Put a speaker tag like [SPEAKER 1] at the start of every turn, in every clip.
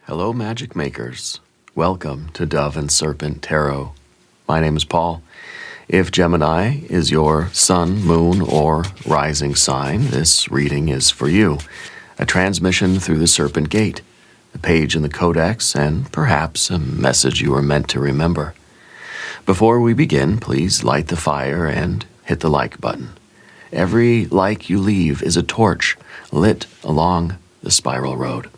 [SPEAKER 1] Hello, magic makers. Welcome to Dove and Serpent Tarot. My name is Paul. If Gemini is your sun, moon, or rising sign, this reading is for you. A transmission through the Serpent Gate, a page in the Codex, and perhaps a message you are meant to remember. Before we begin, please light the fire and hit the like button. Every like you leave is a torch lit along the spiral road.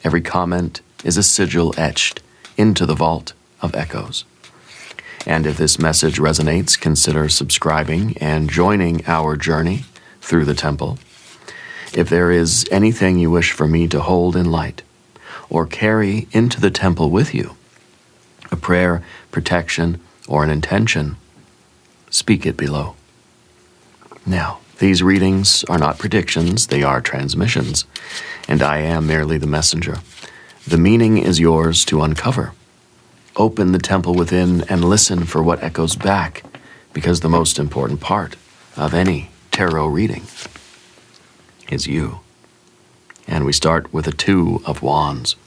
[SPEAKER 1] Every comment is a sigil etched into the vault of echoes. And if this message resonates, consider subscribing and joining our journey through the temple. If there is anything you wish for me to hold in light or carry into the temple with you, a prayer, protection, or an intention, speak it below. Now, these readings are not predictions, they are transmissions, and I am merely the messenger. The meaning is yours to uncover. Open the temple within and listen for what echoes back, because the most important part of any tarot reading is you. And we start with a Two of Wands.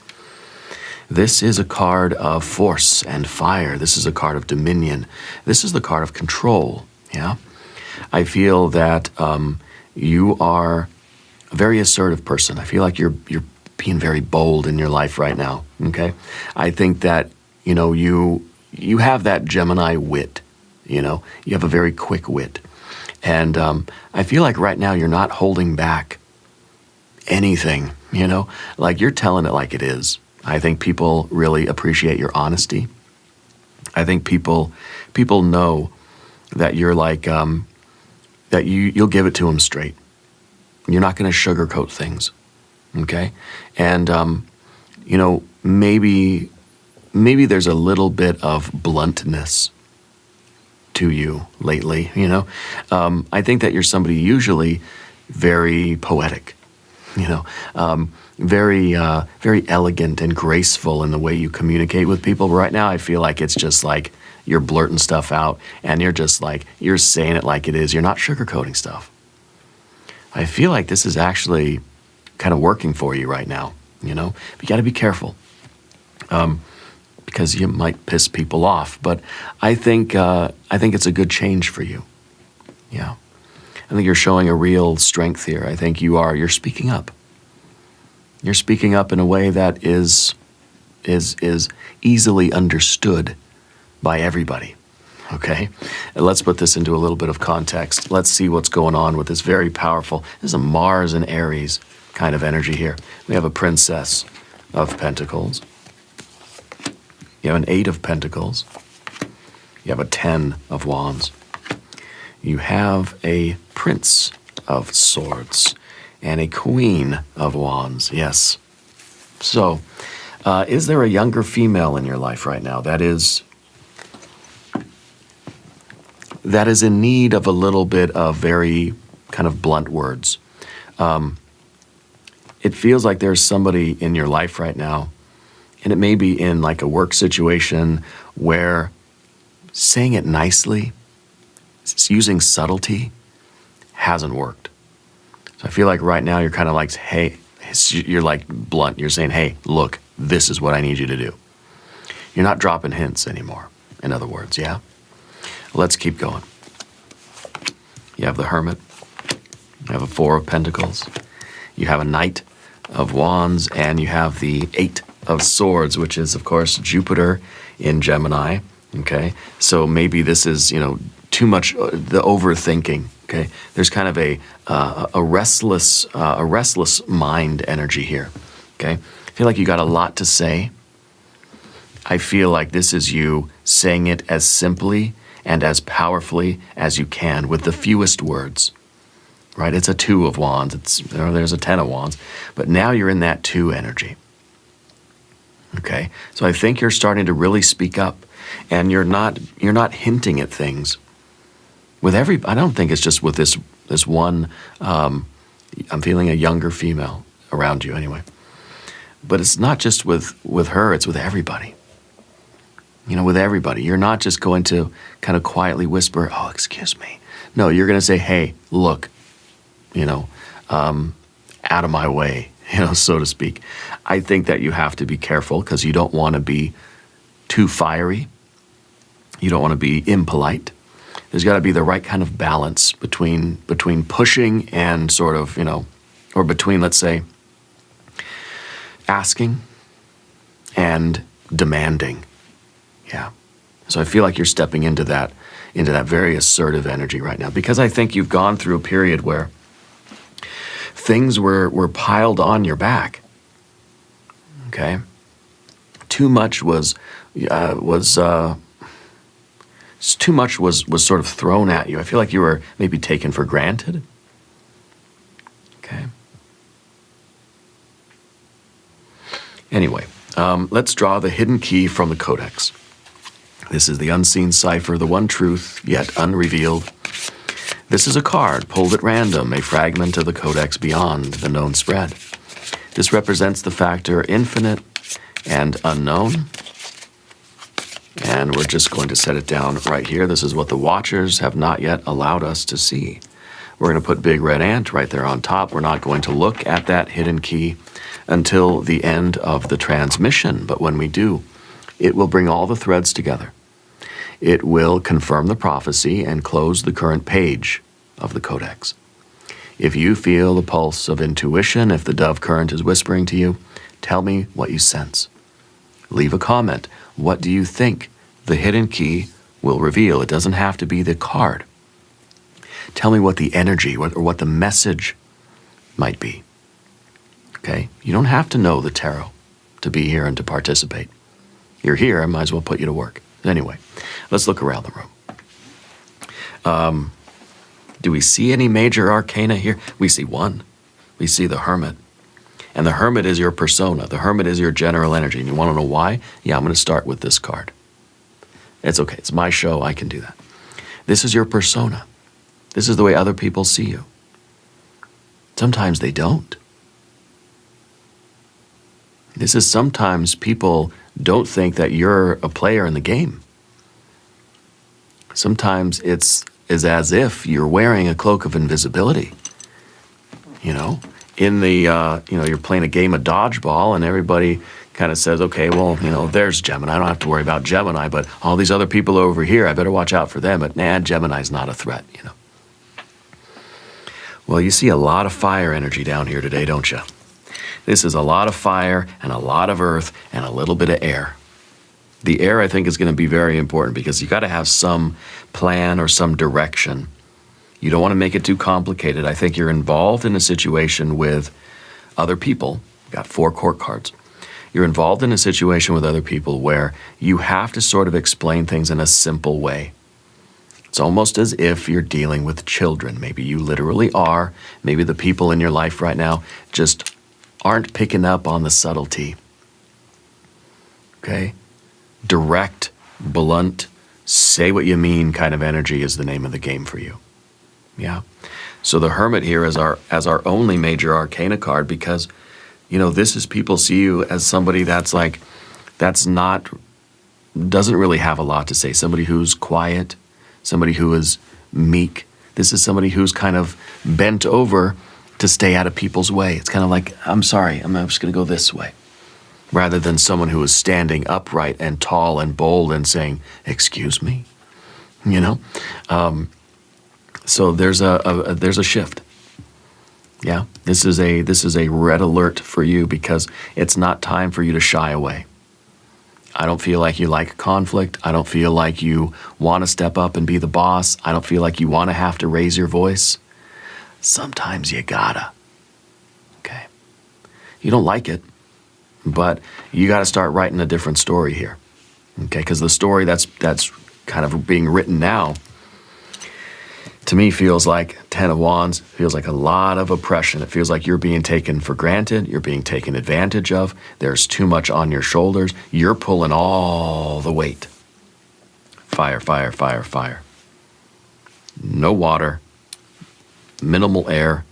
[SPEAKER 1] This is a card of force and fire. This is a card of dominion. This is the card of control, yeah? I feel that you are a very assertive person. I feel like you're being very bold in your life right now, okay? I think that, you have that Gemini wit, you have a very quick wit. And I feel like right now you're not holding back anything, like you're telling it like it is. I think people really appreciate your honesty. I think people know that you're like, that you'll give it to them straight. You're not going to sugarcoat things, okay? And, maybe there's a little bit of bluntness to you lately, I think that you're somebody usually very poetic, very elegant and graceful in the way you communicate with people. Right now, I feel like it's just like you're blurting stuff out and you're just like, you're saying it like it is. You're not sugarcoating stuff. I feel like this is actually kind of working for you right now, But you got to be careful because you might piss people off. But I think it's a good change for you. Yeah. I think you're showing a real strength here. I think you're speaking up. You're speaking up in a way that is easily understood by everybody, okay? And let's put this into a little bit of context. Let's see what's going on with this very powerful, this is a Mars and Aries kind of energy here. We have a Princess of Pentacles. You have an Eight of Pentacles. You have a 10 of Wands. You have a Prince of Swords and a Queen of Wands, yes. So, is there a younger female in your life right now that is in need of a little bit of very kind of blunt words? It feels like there's somebody in your life right now, and it may be in like a work situation where saying it nicely, using subtlety, hasn't worked. So I feel like right now you're kind of like, hey, you're like blunt. You're saying, hey, look, this is what I need you to do. You're not dropping hints anymore, in other words, yeah? Let's keep going. You have the Hermit. You have a Four of Pentacles. You have a Knight of Wands, and you have the Eight of Swords, which is, of course, Jupiter in Gemini, okay? So maybe this is, too much, the overthinking, okay? There's kind of a restless mind energy here, okay? I feel like you got a lot to say. I feel like this is you saying it as simply and as powerfully as you can with the fewest words, right? It's a Two of Wands. There's a 10 of Wands, but now you're in that two energy, okay? So I think you're starting to really speak up, and you're not hinting at things with I don't think it's just with this one. I'm feeling a younger female around you anyway, but it's not just with her. It's with everybody. With everybody. You're not just going to kind of quietly whisper, oh, excuse me. No, you're going to say, hey, look, out of my way, so to speak. I think that you have to be careful because you don't want to be too fiery. You don't want to be impolite. There's got to be the right kind of balance between pushing and sort of, or between, let's say, asking and demanding. Yeah. So I feel like you're stepping into that very assertive energy right now, because I think you've gone through a period where things were piled on your back. Okay? Too much was sort of thrown at you. I feel like you were maybe taken for granted. Okay. Anyway, let's draw the hidden key from the codex. This is the unseen cipher, the one truth yet unrevealed. This is a card pulled at random, a fragment of the codex beyond the known spread. This represents the factor infinite and unknown. And we're just going to set it down right here. This is what the watchers have not yet allowed us to see. We're going to put Big Red Ant right there on top. We're not going to look at that hidden key until the end of the transmission. But when we do, it will bring all the threads together. It will confirm the prophecy and close the current page of the codex. If you feel the pulse of intuition, if the dove current is whispering to you, tell me what you sense. Leave a comment. What do you think the hidden key will reveal? It doesn't have to be the card. Tell me what the energy or what the message might be. Okay? You don't have to know the tarot to be here and to participate. You're here, I might as well put you to work. Anyway, let's look around the room. Do we see any major arcana here? We see one. We see the Hermit. And the Hermit is your persona. The Hermit is your general energy. And you want to know why? Yeah, I'm going to start with this card. It's okay. It's my show. I can do that. This is your persona. This is the way other people see you. Sometimes they don't. This is sometimes people don't think that you're a player in the game. Sometimes it's as if you're wearing a cloak of invisibility. In the, you're playing a game of dodgeball and everybody kind of says, okay, well, there's Gemini. I don't have to worry about Gemini, but all these other people over here, I better watch out for them. But Gemini's not a threat, Well, you see a lot of fire energy down here today, don't you? This is a lot of fire and a lot of earth and a little bit of air. The air, I think, is going to be very important because you got to have some plan or some direction. You don't want to make it too complicated. I think you're involved in a situation with other people. You've got 4 court cards. You're involved in a situation with other people where you have to sort of explain things in a simple way. It's almost as if you're dealing with children. Maybe you literally are. Maybe the people in your life right now just aren't picking up on the subtlety. Okay? Direct, blunt, say what you mean kind of energy is the name of the game for you. Yeah. So the Hermit here is our only major arcana card because, this is people see you as somebody doesn't really have a lot to say. Somebody who's quiet, somebody who is meek. This is somebody who's kind of bent over to stay out of people's way. It's kind of like, I'm sorry, I'm just going to go this way. Rather than someone who is standing upright and tall and bold and saying, excuse me, So there's a shift. Yeah, this is a red alert for you because it's not time for you to shy away. I don't feel like you like conflict. I don't feel like you want to step up and be the boss. I don't feel like you want to have to raise your voice. Sometimes you gotta. Okay. You don't like it, but you got to start writing a different story here. Okay, because the story that's kind of being written now, to me, feels like 10 of Wands, feels like a lot of oppression. It feels like you're being taken for granted. You're being taken advantage of. There's too much on your shoulders. You're pulling all the weight. Fire, fire, fire, fire. No water. Minimal air.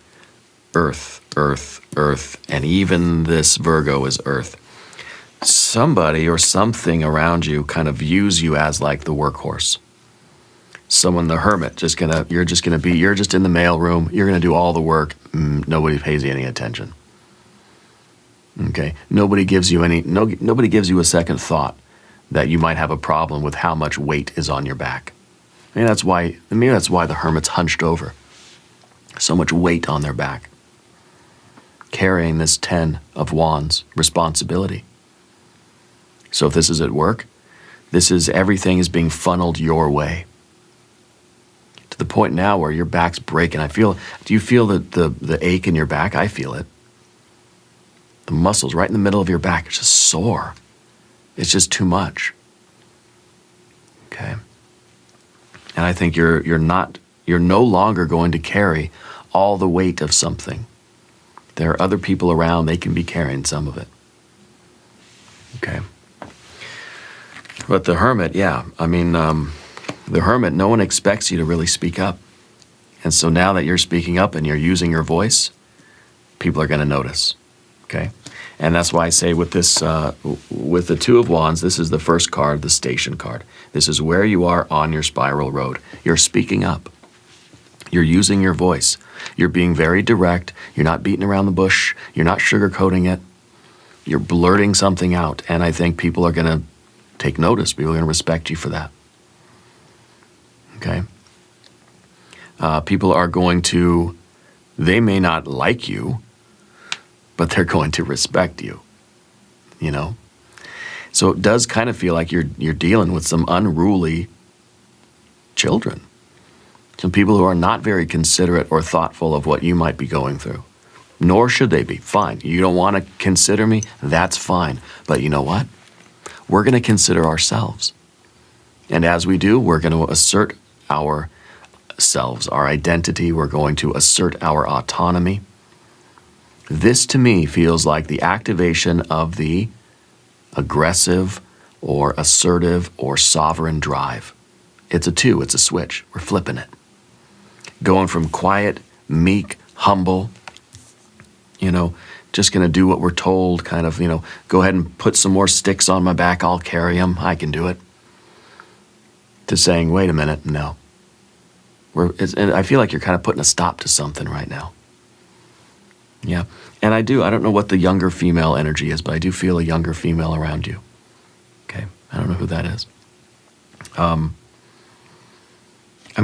[SPEAKER 1] Earth, earth, earth. And even this Virgo is earth. Somebody or something around you kind of views you as like the workhorse. Someone, the Hermit, you're just in the mailroom. You're gonna do all the work. Nobody pays you any attention. Okay? Nobody gives you nobody gives you a second thought that you might have a problem with how much weight is on your back. Maybe that's why the hermit's hunched over. So much weight on their back. Carrying this 10 of Wands responsibility. So if this is at work, this is everything is being funneled your way. To the point now where your back's breaking. Do you feel the ache in your back? I feel it. The muscles right in the middle of your back are just sore. It's just too much. Okay. And I think you're no longer going to carry all the weight of something. There are other people around, they can be carrying some of it. Okay. But the hermit, the hermit, no one expects you to really speak up. And so now that you're speaking up and you're using your voice, people are going to notice. Okay? And that's why I say with this, with the Two of Wands, this is the first card, the station card. This is where you are on your spiral road. You're speaking up. You're using your voice. You're being very direct. You're not beating around the bush. You're not sugarcoating it. You're blurting something out. And I think people are going to take notice. People are going to respect you for that. Okay? People are going to, they may not like you, but they're going to respect you, you know? So it does kind of feel like you're dealing with some unruly children. Some people who are not very considerate or thoughtful of what you might be going through. Nor should they be. Fine. You don't want to consider me? That's fine. But you know what? We're going to consider ourselves. And as we do, we're going to assert ourselves, our identity. We're going to assert our autonomy. This, to me, feels like the activation of the aggressive or assertive or sovereign drive. It's a 2. It's a switch. We're flipping it. Going from quiet, meek, humble, just going to do what we're told, kind of, go ahead and put some more sticks on my back. I'll carry them. I can do it. To saying, wait a minute, no. And I feel like you're kind of putting a stop to something right now. Yeah. And I don't know what the younger female energy is, but I do feel a younger female around you. Okay. I don't know who that is. I'm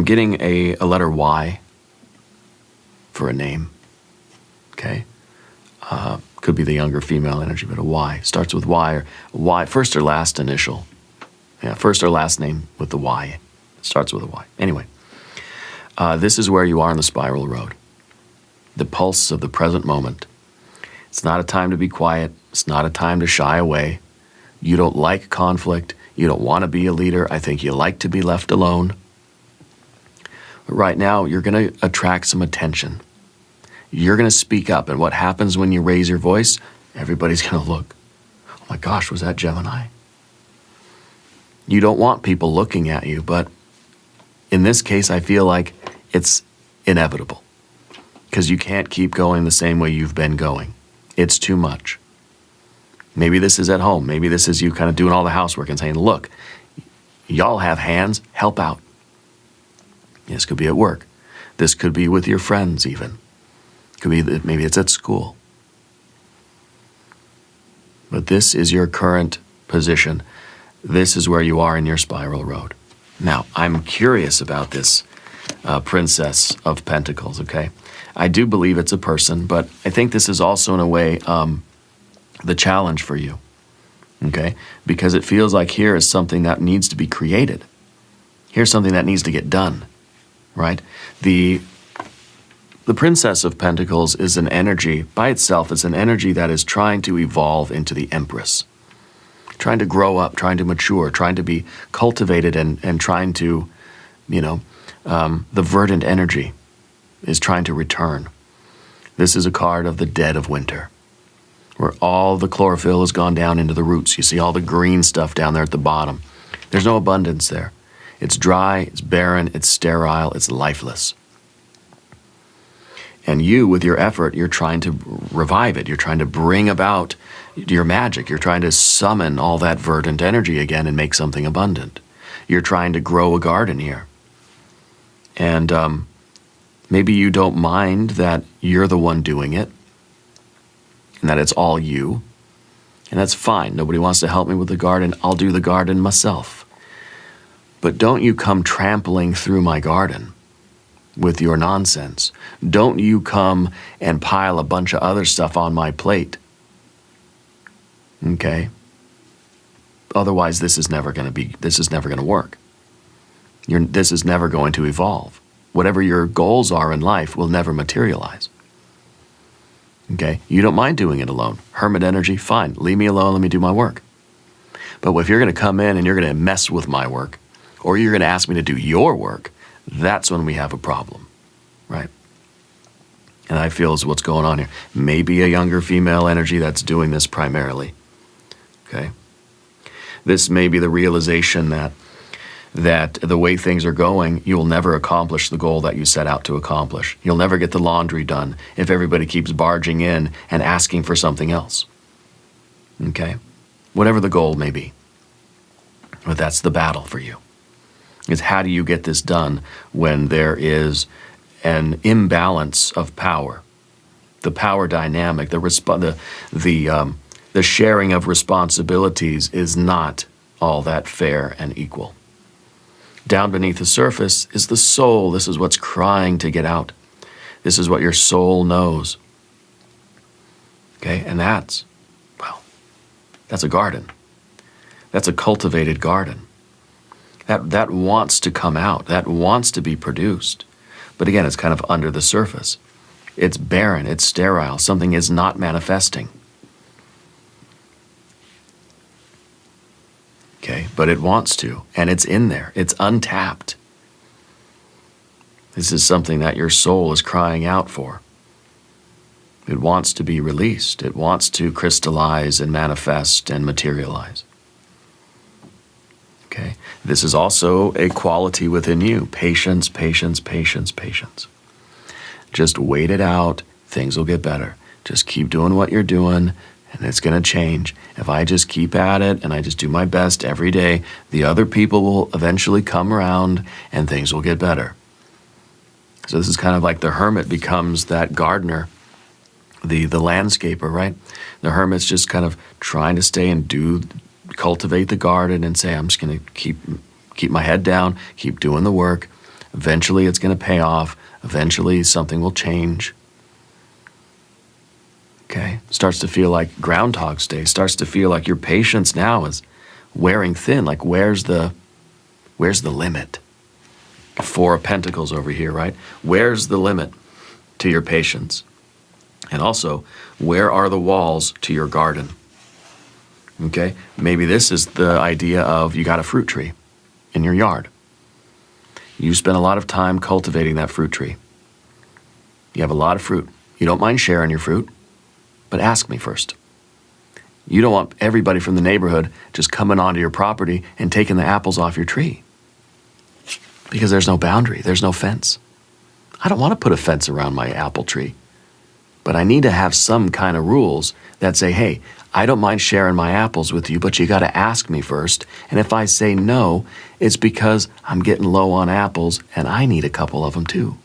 [SPEAKER 1] getting a letter Y for a name. Okay. Could be the younger female energy, but a Y. Starts with Y, or Y, first or last initial. Yeah, first or last name with the Y. Starts with a Y. Anyway, this is where you are on the spiral road. The pulse of the present moment. It's not a time to be quiet. It's not a time to shy away. You don't like conflict. You don't want to be a leader. I think you like to be left alone. But right now, you're going to attract some attention. You're going to speak up. And what happens when you raise your voice? Everybody's going to look. Oh my gosh, was that Gemini? You don't want people looking at you, but in this case, I feel like it's inevitable. Because you can't keep going the same way you've been going. It's too much. Maybe this is at home. Maybe this is you kind of doing all the housework and saying, look, y'all have hands, help out. This could be at work. This could be with your friends even. Could be that maybe it's at school. But this is your current position. This is where you are in your spiral road. Now, I'm curious about this Princess of Pentacles, okay? I do believe it's a person, but I think this is also, in a way, the challenge for you, okay? Because it feels like here is something that needs to be created. Here's something that needs to get done, right? The Princess of Pentacles is an energy, by itself, it's an energy that is trying to evolve into the Empress. Trying to grow up, trying to mature, trying to be cultivated and trying to, the verdant energy is trying to return. This is a card of the dead of winter, where all the chlorophyll has gone down into the roots. You see all the green stuff down there at the bottom. There's no abundance there. It's dry, it's barren, it's sterile, it's lifeless. And you, with your effort, you're trying to revive it. You're trying to bring about your magic. You're trying to summon all that verdant energy again and make something abundant. You're trying to grow a garden here. And maybe you don't mind that you're the one doing it. and that it's all you. And that's fine. Nobody wants to help me with the garden. I'll do the garden myself. But don't you come trampling through my garden with your nonsense. Don't you come and pile a bunch of other stuff on my plate. Okay? Otherwise, this is never going to work. This is never going to evolve. Whatever your goals are in life will never materialize. Okay? You don't mind doing it alone. Hermit energy, fine. Leave me alone, let me do my work. But if you're going to come in and you're going to mess with my work, or you're going to ask me to do your work, that's when we have a problem, right? And I feel is what's going on here. Maybe a younger female energy that's doing this primarily, okay? This may be the realization that the way things are going, you'll never accomplish the goal that you set out to accomplish. You'll never get the laundry done if everybody keeps barging in and asking for something else, okay? Whatever the goal may be. But that's the battle for you. Is how do you get this done when there is an imbalance of power? The power dynamic, the sharing of responsibilities is not all that fair and equal. Down beneath the surface is the soul. This is what's crying to get out. This is what your soul knows. Okay, and that's a garden. That's a cultivated garden. That wants to come out. That wants to be produced. But again, it's kind of under the surface. It's barren. It's sterile. Something is not manifesting. Okay, but it wants to, and it's in there. It's untapped. This is something that your soul is crying out for. It wants to be released. It wants to crystallize and manifest and materialize. Okay, this is also a quality within you. Patience, patience, patience, patience. Just wait it out. Things will get better. Just keep doing what you're doing, and it's going to change. If I just keep at it and I just do my best every day, the other people will eventually come around and things will get better. So this is kind of like the hermit becomes that gardener, the landscaper, right? The hermit's just kind of trying to stay and cultivate the garden and say, I'm just going to keep my head down, keep doing the work. Eventually it's going to pay off. Eventually something will change. Okay? Starts to feel like Groundhog's Day. Starts to feel like your patience now is wearing thin. Like where's the limit? Four of Pentacles over here, right? Where's the limit to your patience? And also, where are the walls to your garden? Okay, maybe this is the idea of you got a fruit tree in your yard. You spend a lot of time cultivating that fruit tree. You have a lot of fruit. You don't mind sharing your fruit, but ask me first. You don't want everybody from the neighborhood just coming onto your property and taking the apples off your tree. Because there's no boundary, there's no fence. I don't want to put a fence around my apple tree. But I need to have some kind of rules that say, hey, I don't mind sharing my apples with you, but you got to ask me first. And if I say no, it's because I'm getting low on apples and I need a couple of them too.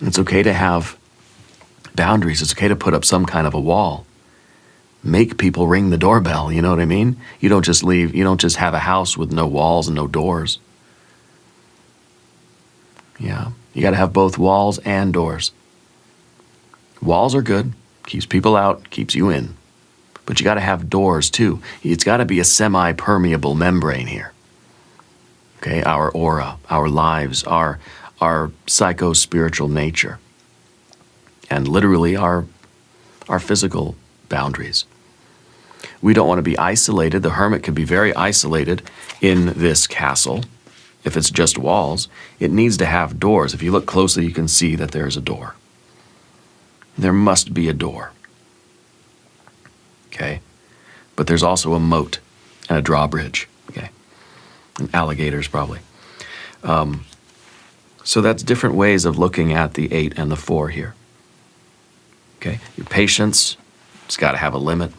[SPEAKER 1] It's okay to have boundaries. It's okay to put up some kind of a wall. Make people ring the doorbell, you know what I mean? You don't just have a house with no walls and no doors. Yeah, you got to have both walls and doors. Walls are good, keeps people out, keeps you in. But you got to have doors too. It's got to be a semi-permeable membrane here. Okay, our aura, our lives, our psycho-spiritual nature, and literally our physical boundaries. We don't want to be isolated. The hermit can be very isolated in this castle. If it's just walls, it needs to have doors. If you look closely, you can see that there's a door. There must be a door. Okay? But there's also a moat and a drawbridge. Okay? And alligators, probably. So that's different ways of looking at the 8 and the 4 here. Okay? Your patience, it's got to have a limit.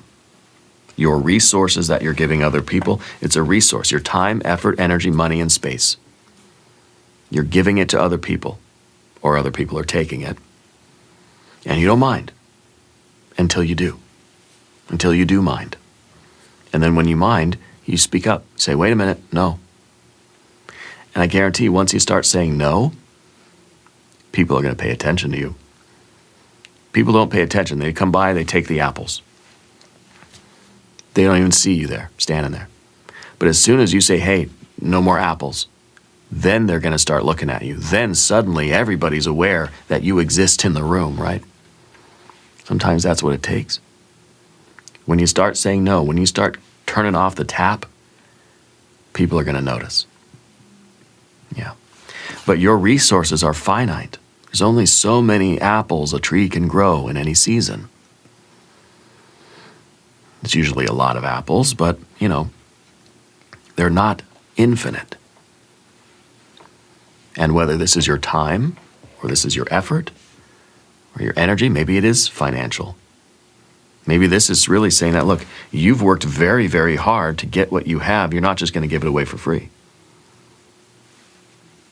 [SPEAKER 1] Your resources that you're giving other people, it's a resource. Your time, effort, energy, money, and space. You're giving it to other people, or other people are taking it. And you don't mind. until you do. Until you do mind. And then when you mind, you speak up. Say, wait a minute, no. And I guarantee once you start saying no, people are going to pay attention to you. People don't pay attention. They come by, they take the apples. They don't even see you there, standing there. But as soon as you say, hey, no more apples, then they're going to start looking at you. Then suddenly everybody's aware that you exist in the room, right? Sometimes that's what it takes. When you start saying no, when you start turning off the tap, people are going to notice. Yeah. But your resources are finite. There's only so many apples a tree can grow in any season. It's usually a lot of apples, but, they're not infinite. And whether this is your time, or this is your effort, or your energy, maybe it is financial. Maybe this is really saying that, look, you've worked very, very hard to get what you have. You're not just going to give it away for free.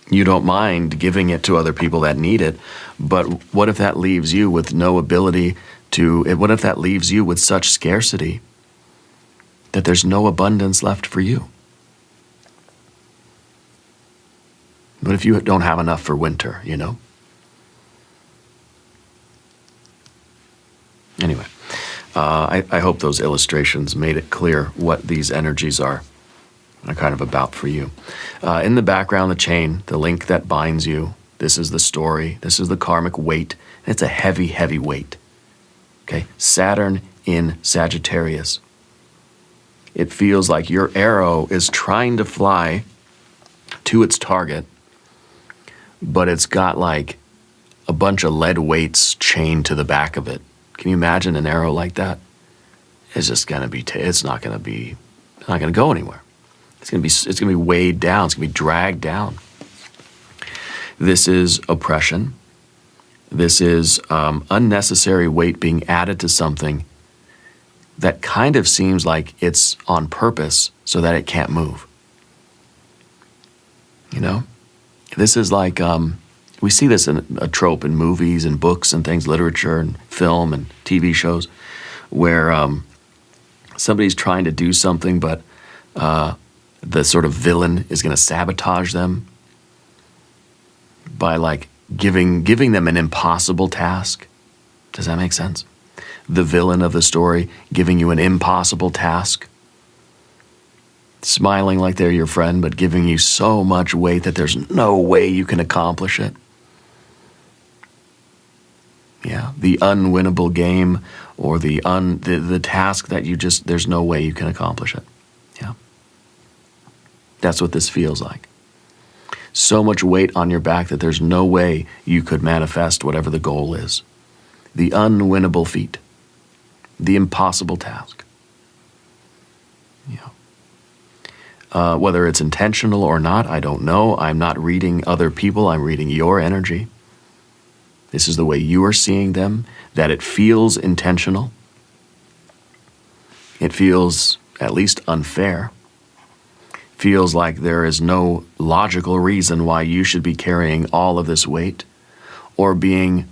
[SPEAKER 1] You don't mind giving it to other people that need it, but what if that leaves you with no ability what if that leaves you with such scarcity that there's no abundance left for you? What if you don't have enough for winter, Anyway, I hope those illustrations made it clear what these energies are kind of about for you. In the background, the chain, the link that binds you. This is the story. This is the karmic weight. It's a heavy, heavy weight. Okay, Saturn in Sagittarius. It feels like your arrow is trying to fly to its target, but it's got like a bunch of lead weights chained to the back of it. Can you imagine an arrow like that? It's just going to be, it's not going to go anywhere. It's going to be weighed down. It's going to be dragged down. This is oppression. This is unnecessary weight being added to something that kind of seems like it's on purpose so that it can't move. This is like, we see this in a trope in movies and books and things, literature and film and TV shows, where somebody's trying to do something, but the sort of villain is going to sabotage them by like giving them an impossible task. Does that make sense? The villain of the story giving you an impossible task. Smiling like they're your friend, but giving you so much weight that there's no way you can accomplish it. Yeah, the unwinnable game, or the task that there's no way you can accomplish it. Yeah. That's what this feels like. So much weight on your back that there's no way you could manifest whatever the goal is. The unwinnable feat. The impossible task. Yeah. Whether it's intentional or not, I don't know. I'm not reading other people. I'm reading your energy. This is the way you are seeing them, that it feels intentional. It feels at least unfair. Feels like there is no logical reason why you should be carrying all of this weight or being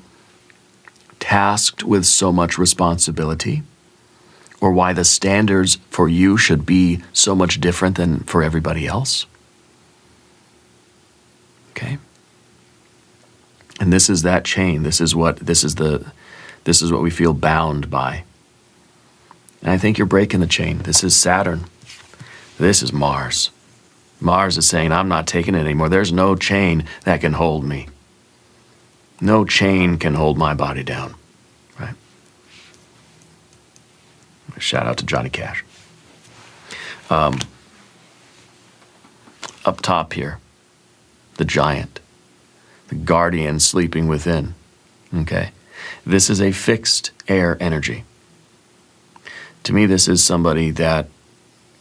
[SPEAKER 1] tasked with so much responsibility, or why the standards for you should be so much different than for everybody else. Okay? And this is that chain. This is what we feel bound by. And I think you're breaking the chain. This is Saturn. This is Mars. Mars is saying, I'm not taking it anymore. There's no chain that can hold me. No chain can hold my body down. Right? Shout out to Johnny Cash. Up top here, the giant, the guardian sleeping within. Okay? This is a fixed air energy. To me, this is somebody that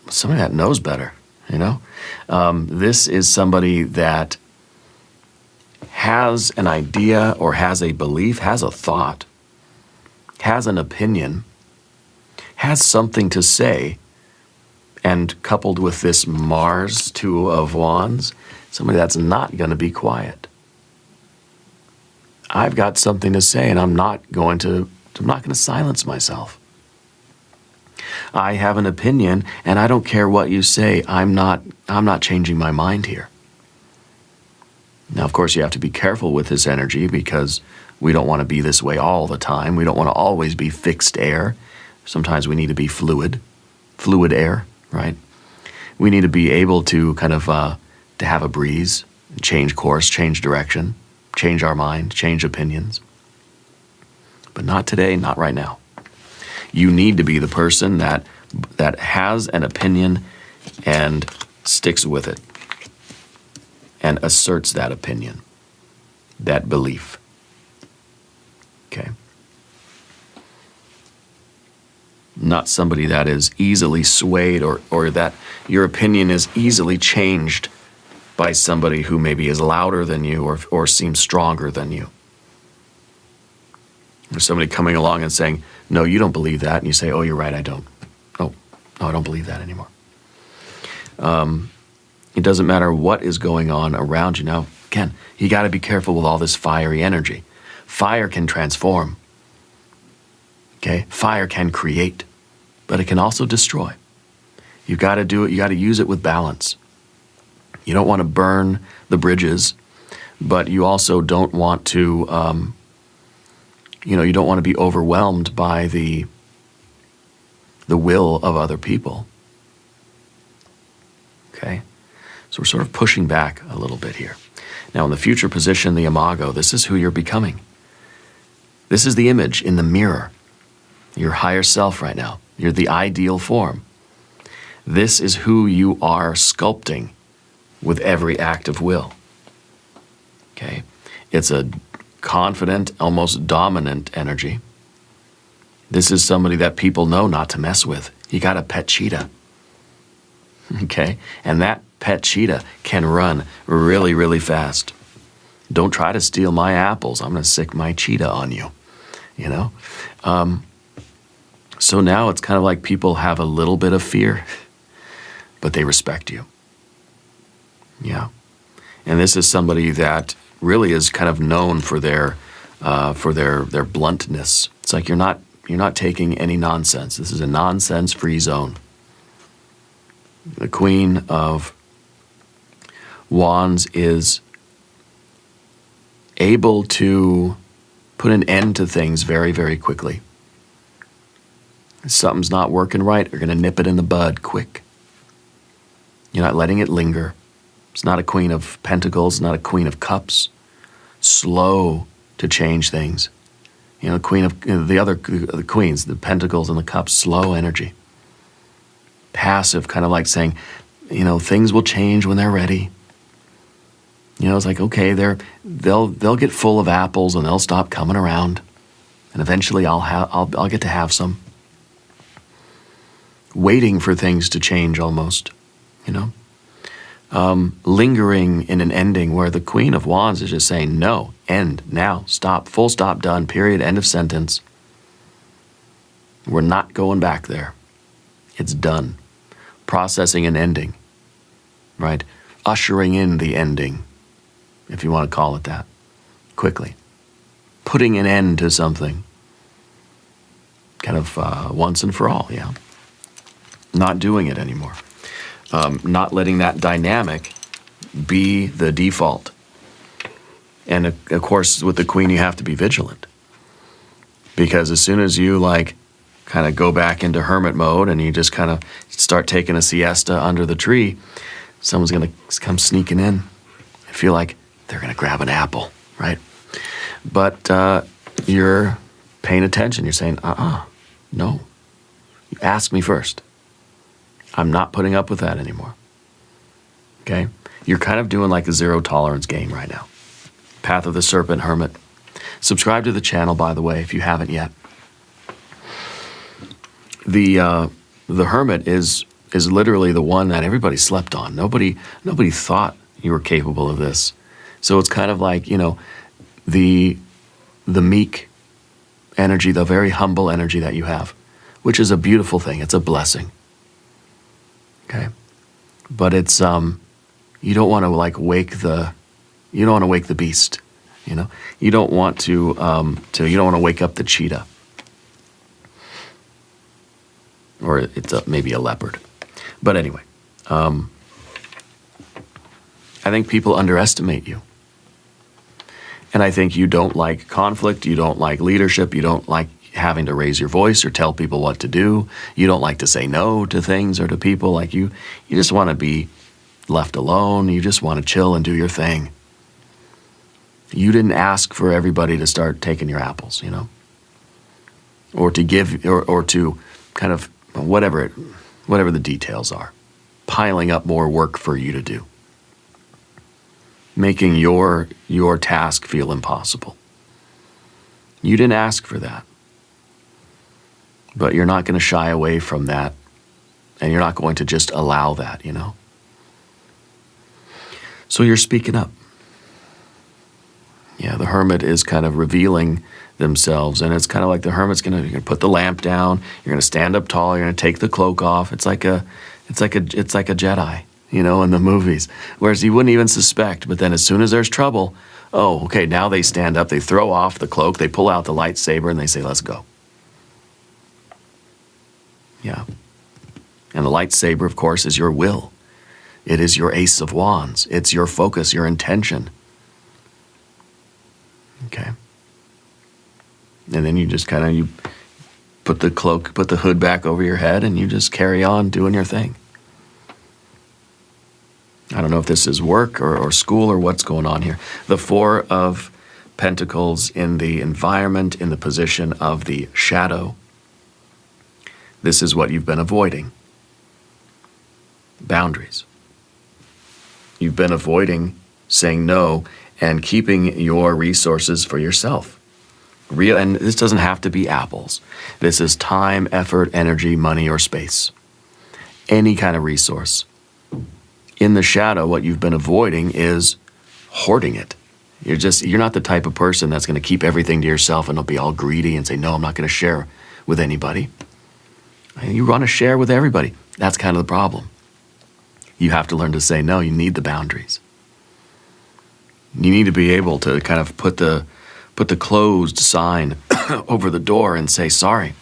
[SPEAKER 1] knows better, This is somebody that has an idea or has a belief, has a thought, has an opinion, has something to say, and coupled with this Mars, Two of Wands, somebody that's not going to be quiet. I've got something to say, and I'm not going to I'm not going to silence myself. I have an opinion, and I don't care what you say. I'm not changing my mind here. Now, of course, you have to be careful with this energy because we don't want to be this way all the time. We don't want to always be fixed air. Sometimes we need to be fluid air, right? We need to be able to kind of to have a breeze, change course, change direction, change our mind, change opinions. But not today, not right now. You need to be the person that has an opinion and sticks with it and asserts that opinion, that belief. Okay? Not somebody that is easily swayed or that your opinion is easily changed by somebody who maybe is louder than you or seems stronger than you. Or somebody coming along and saying, no, you don't believe that. And you say, oh, you're right, I don't. No, I don't believe that anymore. It doesn't matter what is going on around you. Now, again, you got to be careful with all this fiery energy. Fire can transform. Okay? Fire can create, but it can also destroy. You got to do it. You got to use it with balance. You don't want to burn the bridges, but you also don't want to, you don't want to be overwhelmed by the will of other people. Okay? So we're sort of pushing back a little bit here. Now, in the future position, the imago, this is who you're becoming. This is the image in the mirror. Your higher self right now. You're the ideal form. This is who you are sculpting with every act of will. Okay? It's a confident, almost dominant energy. This is somebody that people know not to mess with. You got a pet cheetah. Okay? And that pet cheetah can run really, really fast. Don't try to steal my apples. I'm going to sick my cheetah on you. You know? So now it's kind of like people have a little bit of fear, but they respect you. Yeah. And this is somebody that really is kind of known for their bluntness. It's like you're not taking any nonsense. This is a nonsense-free zone. The Queen of Wands is able to put an end to things very, very quickly. If something's not working right, you're going to nip it in the bud quick. You're not letting it linger. It's not a Queen of Pentacles, not a Queen of Cups. Slow to change things. You know, the queens, the Pentacles and the Cups, slow energy. Passive, kind of like saying, things will change when they're ready. It's like, okay, they'll get full of apples and they'll stop coming around, and eventually I'll get to have some. Waiting for things to change almost, lingering in an ending where the Queen of Wands is just saying, no, end, now, stop, full stop, done, period, end of sentence. We're not going back there. It's done. Processing an ending, right? Ushering in the ending, if you want to call it that, quickly. Putting an end to something, kind of once and for all, yeah. Not doing it anymore. Not letting that dynamic be the default. And of course, with the Queen, you have to be vigilant. Because as soon as you kind of go back into hermit mode and you just kind of start taking a siesta under the tree, someone's going to come sneaking in. I feel like they're going to grab an apple, right? But you're paying attention. You're saying, no. You ask me first. I'm not putting up with that anymore. Okay? You're kind of doing like a zero tolerance game right now. Path of the Serpent, Hermit. Subscribe to the channel, by the way, if you haven't yet. The Hermit is literally the one that everybody slept on. Nobody thought you were capable of this. So it's kind of like, the meek energy, the very humble energy that you have, which is a beautiful thing. It's a blessing. Okay, but it's you don't want to wake the beast. You don't want to you don't want to wake up the cheetah. or it's maybe a leopard. But anyway, I think people underestimate you. And I think you don't like conflict, you don't like leadership, you don't like having to raise your voice or tell people what to do. You don't like to say no to things or to people. Like you just want to be left alone. You just want to chill and do your thing. You didn't ask for everybody to start taking your apples, or to give, or to kind of whatever the details are, piling up more work for you to do, making your task feel impossible. You didn't ask for that. But you're not going to shy away from that, and you're not going to just allow that, So you're speaking up. Yeah, the hermit is kind of revealing themselves, and it's kind of like the hermit's you're going to put the lamp down, you're going to stand up tall, you're going to take the cloak off. It's like a Jedi, in the movies, whereas you wouldn't even suspect. But then as soon as there's trouble, oh, okay, now they stand up, they throw off the cloak, they pull out the lightsaber, and they say, let's go. Yeah. And the lightsaber, of course, is your will. It is your ace of wands. It's your focus, your intention. Okay. And then you just you put the cloak, put the hood back over your head, and you just carry on doing your thing. I don't know if this is work or school or what's going on here. The Four of Pentacles in the environment, in the position of the shadow. This is what you've been avoiding. Boundaries. You've been avoiding saying no and keeping your resources for yourself. And this doesn't have to be apples. This is time, effort, energy, money, or space. Any kind of resource. In the shadow, what you've been avoiding is hoarding it. You're not the type of person that's going to keep everything to yourself and be all greedy and say, no, I'm not going to share with anybody. You want to share with everybody. That's kind of the problem. You have to learn to say no. You need the boundaries. You need to be able to kind of put the closed sign over the door and say, sorry,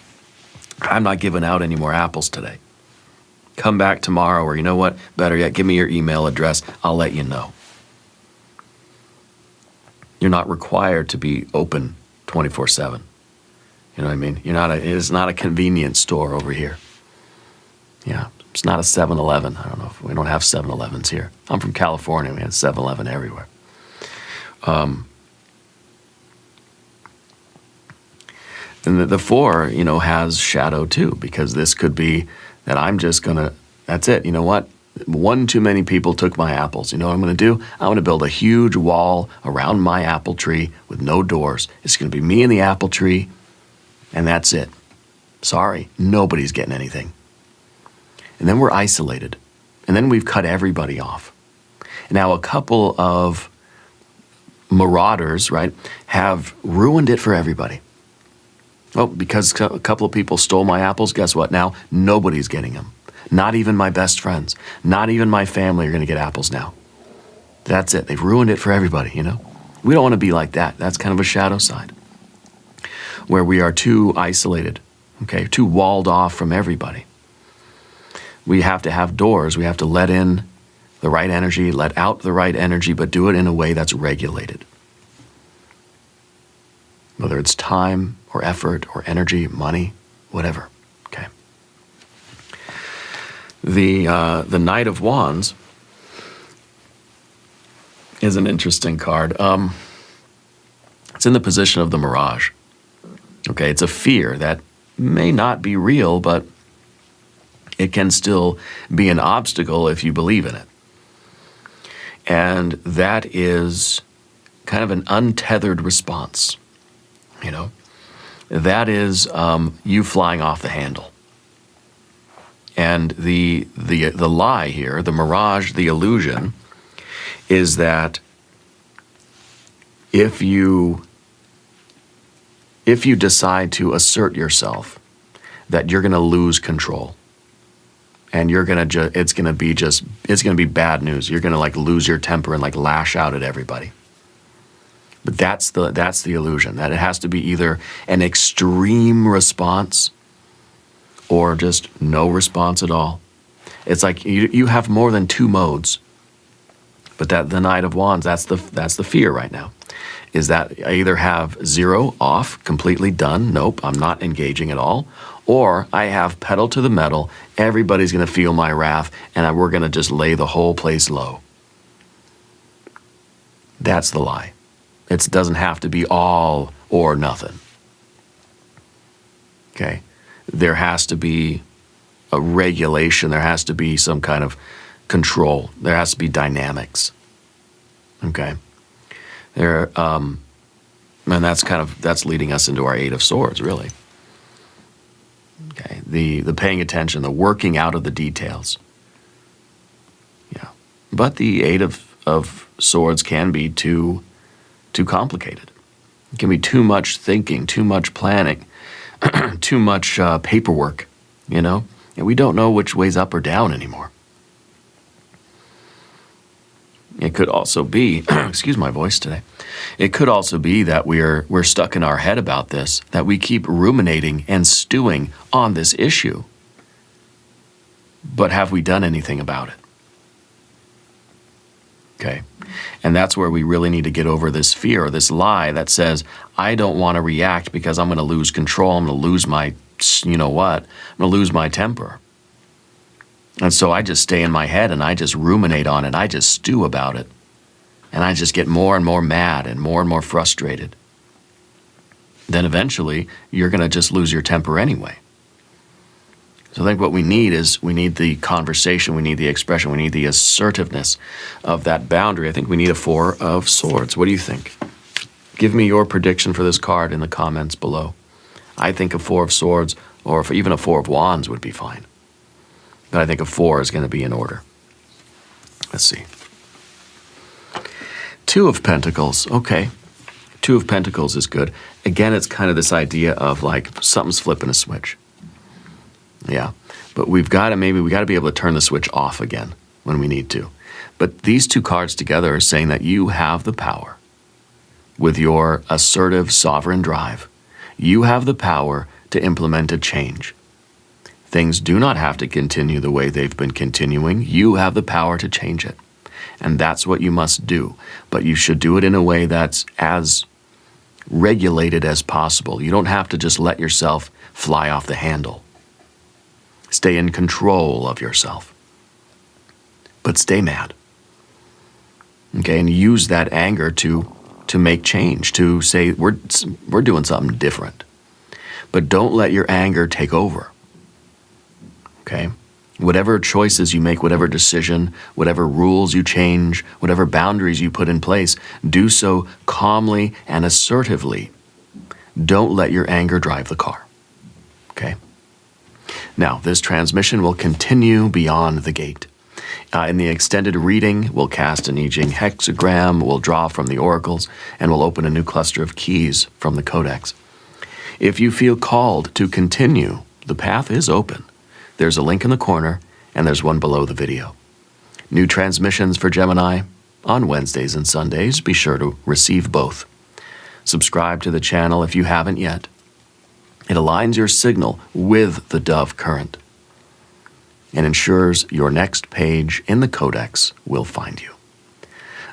[SPEAKER 1] I'm not giving out any more apples today. Come back tomorrow, or you know what? Better yet, give me your email address. I'll let you know. You're not required to be open 24/7. You know what I mean? It's not a convenience store over here. Yeah, it's not a 7-Eleven. I don't know if we don't have 7-Elevens here. I'm from California. We had 7-Eleven everywhere. And the four, has shadow too, because this could be that that's it. You know what? One too many people took my apples. You know what I'm going to do? I'm going to build a huge wall around my apple tree with no doors. It's going to be me and the apple tree, and that's it. Sorry, nobody's getting anything. And then we're isolated. And then we've cut everybody off. Now, a couple of marauders, right, have ruined it for everybody. Oh, because a couple of people stole my apples, guess what? Now, nobody's getting them. Not even my best friends. Not even my family are going to get apples now. That's it. They've ruined it for everybody, We don't want to be like that. That's kind of a shadow side, where we are too isolated, okay, too walled off from everybody. We have to have doors. We have to let in the right energy, let out the right energy, but do it in a way that's regulated. Whether it's time or effort or energy, money, whatever, okay. The Knight of Wands is an interesting card. It's in the position of the mirage. Okay, it's a fear that may not be real, but it can still be an obstacle if you believe in it. And that is kind of an untethered response, That is you flying off the handle. And the lie here, the mirage, the illusion, is that if you decide to assert yourself, that you're going to lose control, and it's going to be bad news. You're going to lose your temper and lash out at everybody. But that's the illusion, that it has to be either an extreme response or just no response at all. It's like you have more than two modes. But that the Knight of Wands, that's the fear right now, is that I either have 0, off, completely done, nope, I'm not engaging at all, or I have pedal to the metal, everybody's going to feel my wrath, and we're going to just lay the whole place low. That's the lie. It doesn't have to be all or nothing. Okay? There has to be a regulation. There has to be some kind of control. There has to be dynamics. Okay? And that's leading us into our Eight of Swords, really. Okay? The paying attention, the working out of the details. Yeah. But the Eight of Swords can be too complicated. It can be too much thinking, too much planning, too much paperwork, you know? And we don't know which way's up or down anymore. It could also be, excuse my voice today, it could also be that we're stuck in our head about this, that we keep ruminating and stewing on this issue. But have we done anything about it? Okay. And that's where we really need to get over this fear or this lie that says, I don't want to react because I'm going to lose control. I'm going to lose my, you know what? I'm going to lose my temper. And so I just stay in my head and I just ruminate on it. I just stew about it. And I just get more and more mad and more frustrated. Then eventually you're going to just lose your temper anyway. So I think what we need is we need the conversation, we need the expression, we need the assertiveness of that boundary. I think we need a Four of Swords. What do you think? Give me your prediction for this card in the comments below. I think a Four of Swords or even a Four of Wands would be fine. But I think a 4 is going to be in order. Let's see. Two of Pentacles. Okay. Two of Pentacles is good. Again, it's kind of this idea of like something's flipping a switch. Yeah. But we got to be able to turn the switch off again when we need to. But these two cards together are saying that you have the power with your assertive sovereign drive. You have the power to implement a change. Things do not have to continue the way they've been continuing. You have the power to change it. And that's what you must do. But you should do it in a way that's as regulated as possible. You don't have to just let yourself fly off the handle. Stay in control of yourself. But stay mad. Okay, and use that anger to make change, to say we're doing something different. But don't let your anger take over. Okay? Whatever choices you make, whatever decision, whatever rules you change, whatever boundaries you put in place, do so calmly and assertively. Don't let your anger drive the car. Okay? Now, this transmission will continue beyond the gate. In the extended reading, we'll cast an I Ching hexagram, we'll draw from the oracles, and we'll open a new cluster of keys from the codex. If you feel called to continue, the path is open. There's a link in the corner, and there's one below the video. New transmissions for Gemini on Wednesdays and Sundays. Be sure to receive both. Subscribe to the channel if you haven't yet. It aligns your signal with the dove current and ensures your next page in the codex will find you.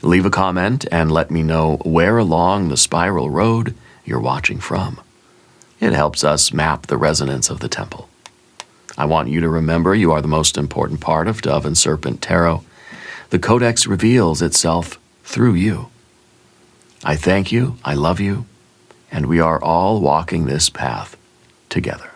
[SPEAKER 1] Leave a comment and let me know where along the spiral road you're watching from. It helps us map the resonance of the temple. I want you to remember you are the most important part of Dove and Serpent Tarot. The Codex reveals itself through you. I thank you, I love you, and we are all walking this path together.